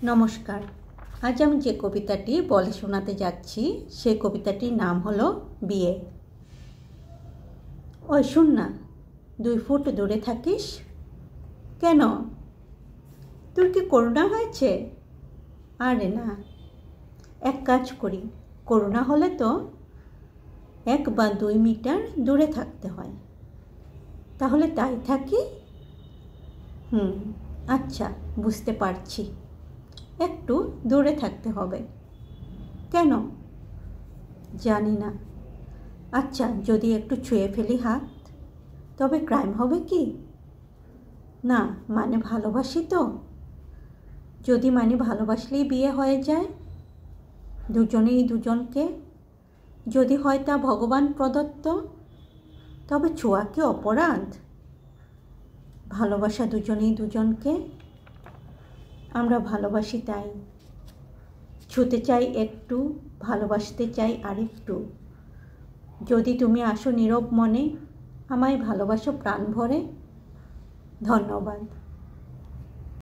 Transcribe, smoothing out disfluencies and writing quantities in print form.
নমস্কার। আজ আমি যে কবিতাটি বলে শোনাতে যাচ্ছি সেই কবিতাটির নাম হলো বিয়ে। ওই শুন না, 2 ফুট দূরে থাকিস কেন? তোর কি করোনা হয়েছে? আরে না, এক কাজ করি, করোনা হলে তো 1 বা 2 মিটার দূরে থাকতে হয়। তাহলে তাই থাকি? আচ্ছা, বুঝতে পারছি, একটু দূরে থাকতে হবে। কেন? জানি না। আচ্ছা, যদি একটু ছুঁয়ে ফেলি হাত, তবে ক্রাইম হবে কি? না, মানে ভালোবাসি তো। যদি মানে ভালোবাসলেই বিয়ে হয়ে যায়, দুজনেই দুজনকে, যদি হয় তা ভগবান প্রদত্ত, তবে ছোঁয়া কি অপরাধ? ভালোবাসা দুজনেই দুজনকে, আমরা ভালোবাসি তাই। ছুতে চাই একটু, ভালোবাসতে চাই আরেকটু। যদি তুমি আসো নীরব মনে, আমায় ভালোবাসো প্রাণ ভরে। ধন্যবাদ।